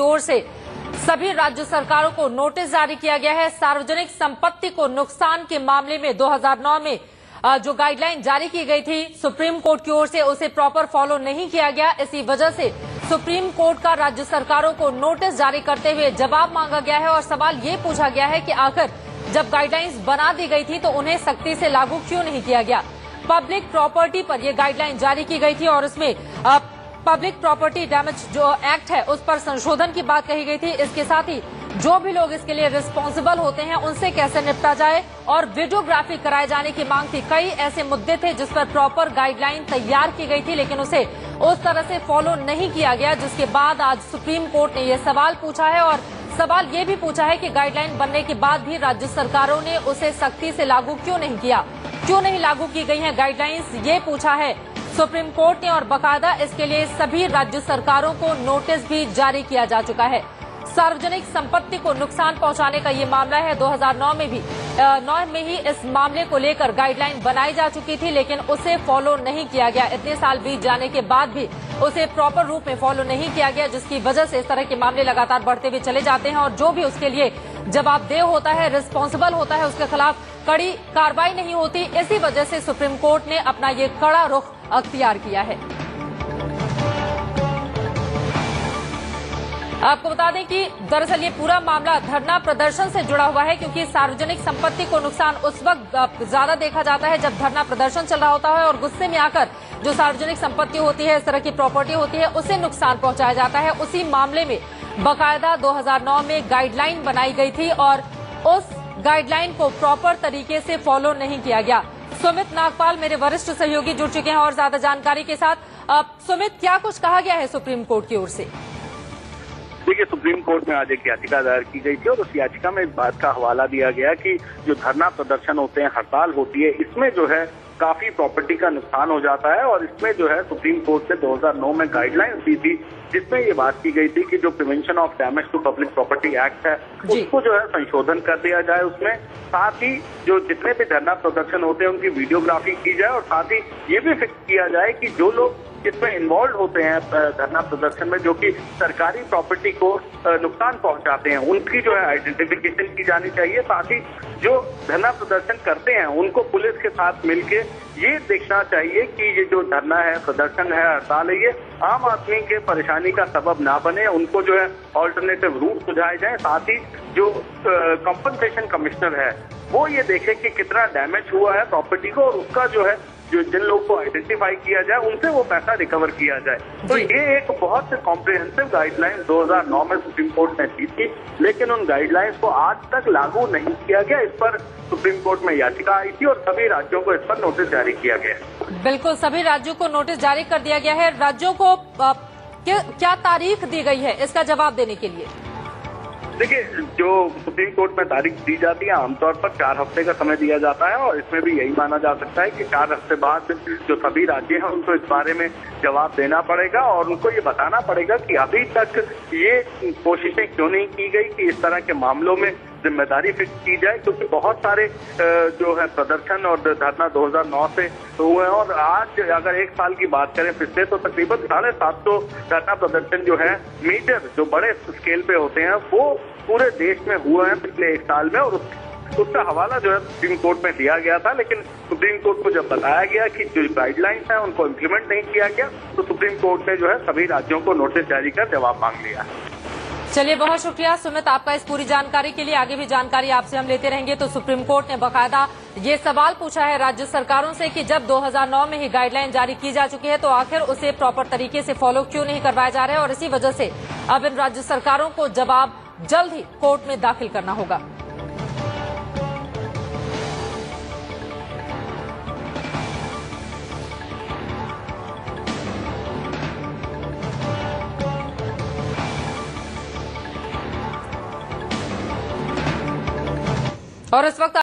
ओर से सभी राज्य सरकारों को नोटिस जारी किया गया है। सार्वजनिक संपत्ति को नुकसान के मामले में 2009 में जो गाइडलाइन जारी की गई थी सुप्रीम कोर्ट की ओर से, उसे प्रॉपर फॉलो नहीं किया गया। इसी वजह से सुप्रीम कोर्ट का राज्य सरकारों को नोटिस जारी करते हुए जवाब मांगा गया है और सवाल ये पूछा गया है कि आखिर जब गाइडलाइंस बना दी गई थी तो उन्हें सख्ती से लागू क्यों नहीं किया गया। पब्लिक प्रॉपर्टी पर यह गाइडलाइन जारी की गई थी और इसमें पब्लिक प्रॉपर्टी डैमेज जो एक्ट है उस पर संशोधन की बात कही गई थी। इसके साथ ही जो भी लोग इसके लिए रिस्पॉन्सिबल होते हैं उनसे कैसे निपटा जाए और वीडियोग्राफी कराए जाने की मांग थी। कई ऐसे मुद्दे थे जिस पर प्रॉपर गाइडलाइन तैयार की गई थी, लेकिन उसे उस तरह से फॉलो नहीं किया गया, जिसके बाद आज सुप्रीम कोर्ट ने यह सवाल पूछा है और सवाल ये भी पूछा है कि गाइडलाइन बनने के बाद भी राज्य सरकारों ने उसे सख्ती से लागू क्यों नहीं किया, क्यों नहीं लागू की गई है गाइडलाइंस, ये पूछा है सुप्रीम कोर्ट ने। और बाकायदा इसके लिए सभी राज्य सरकारों को नोटिस भी जारी किया जा चुका है। सार्वजनिक संपत्ति को नुकसान पहुंचाने का ये मामला है। 2009 में ही इस मामले को लेकर गाइडलाइन बनाई जा चुकी थी, लेकिन उसे फॉलो नहीं किया गया। इतने साल बीत जाने के बाद भी उसे प्रॉपर रूप में फॉलो नहीं किया गया, जिसकी वजह से इस तरह के मामले लगातार बढ़ते हुए चले जाते हैं और जो भी उसके लिए जवाबदेह होता है, रिस्पॉन्सिबल होता है, उसके खिलाफ कड़ी कार्रवाई नहीं होती। इसी वजह से सुप्रीम कोर्ट ने अपना ये कड़ा रुख अख्तियार किया है। आपको बता दें कि दरअसल ये पूरा मामला धरना प्रदर्शन से जुड़ा हुआ है, क्योंकि सार्वजनिक संपत्ति को नुकसान उस वक्त ज्यादा देखा जाता है जब धरना प्रदर्शन चल रहा होता है और गुस्से में आकर जो सार्वजनिक संपत्ति होती है, इस तरह की प्रॉपर्टी होती है, उसे नुकसान पहुंचाया जाता है। उसी मामले में बाकायदा 2009 में गाइडलाइन बनाई गई थी और उस गाइडलाइन को प्रॉपर तरीके से फॉलो नहीं किया गया। सुमित नागपाल मेरे वरिष्ठ सहयोगी जुड़ चुके हैं और ज्यादा जानकारी के साथ। सुमित, क्या कुछ कहा गया है सुप्रीम कोर्ट की ओर से? देखिए, सुप्रीम कोर्ट में आज एक याचिका दायर की गई थी और उस याचिका में इस बात का हवाला दिया गया कि जो धरना प्रदर्शन होते हैं, हड़ताल होती है, इसमें जो है काफी प्रॉपर्टी का नुकसान हो जाता है और इसमें जो है सुप्रीम कोर्ट ने 2009 में गाइडलाइंस दी थी, जिसमें ये बात की गई थी कि जो prevention of damage to public property act है उसको जो है संशोधन कर दिया जाए। उसमें साथ ही जो जितने भी धरना प्रदर्शन होते हैं उनकी वीडियोग्राफी की जाए और साथ ही ये भी फिक्स किया जाए कि जो लोग इसमें इन्वॉल्व होते हैं धरना प्रदर्शन में, जो कि सरकारी प्रॉपर्टी को नुकसान पहुंचाते हैं, उनकी जो है आइडेंटिफिकेशन की जानी चाहिए। साथ ही जो धरना प्रदर्शन करते हैं उनको पुलिस के साथ मिलके ये देखना चाहिए कि ये जो धरना है, प्रदर्शन है, हड़ताल है, ये आम आदमी के परेशानी का सबब ना बने, उनको जो है ऑल्टरनेटिव रूट सुझाए जाए। साथ ही जो कंपनसेशन कमिश्नर है वो ये देखे कि कितना डैमेज हुआ है प्रॉपर्टी को और उसका जो है जो जिन लोग को आइडेंटिफाई किया जाए उनसे वो पैसा रिकवर किया जाए। तो ये एक बहुत कॉम्प्रिहेंसिव गाइडलाइन 2009 में सुप्रीम कोर्ट ने दी थी, लेकिन उन गाइडलाइंस को आज तक लागू नहीं किया गया। इस पर सुप्रीम कोर्ट में याचिका आई थी और सभी राज्यों को इस पर नोटिस जारी किया गया। बिल्कुल, सभी राज्यों को नोटिस जारी कर दिया गया है। राज्यों को क्या तारीख दी गई है इसका जवाब देने के लिए? देखिए, जो सुप्रीम कोर्ट में तारीख दी जाती है आमतौर पर 4 हफ्ते का समय दिया जाता है और इसमें भी यही माना जा सकता है कि 4 हफ्ते बाद जो सभी राज्य हैं उनको इस बारे में जवाब देना पड़ेगा और उनको ये बताना पड़ेगा कि अभी तक ये कोशिशें क्यों नहीं की गई कि इस तरह के मामलों में जिम्मेदारी फिक्स की जाए, क्योंकि बहुत सारे जो है प्रदर्शन और धरना 2009 से हुए हैं और आज अगर 1 साल की बात करें पिछले, तो तकरीबन 750 धरना प्रदर्शन जो है मीटर जो बड़े स्केल पे होते हैं वो पूरे देश में हुए हैं पिछले 1 साल में और उसका हवाला जो है सुप्रीम कोर्ट में दिया गया था। लेकिन सुप्रीम कोर्ट को जब बताया गया कि जो गाइडलाइंस है उनको इम्प्लीमेंट नहीं किया गया, तो सुप्रीम कोर्ट ने जो है सभी राज्यों को नोटिस जारी कर जवाब मांग लिया। चलिए, बहुत शुक्रिया सुमित आपका इस पूरी जानकारी के लिए। आगे भी जानकारी आपसे हम लेते रहेंगे। तो सुप्रीम कोर्ट ने बाकायदा ये सवाल पूछा है राज्य सरकारों से कि जब 2009 में ही गाइडलाइन जारी की जा चुकी है तो आखिर उसे प्रॉपर तरीके से फॉलो क्यों नहीं करवाया जा रहा है और इसी वजह से अब इन राज्य सरकारों को जवाब जल्द ही कोर्ट में दाखिल करना होगा। और इस वक्त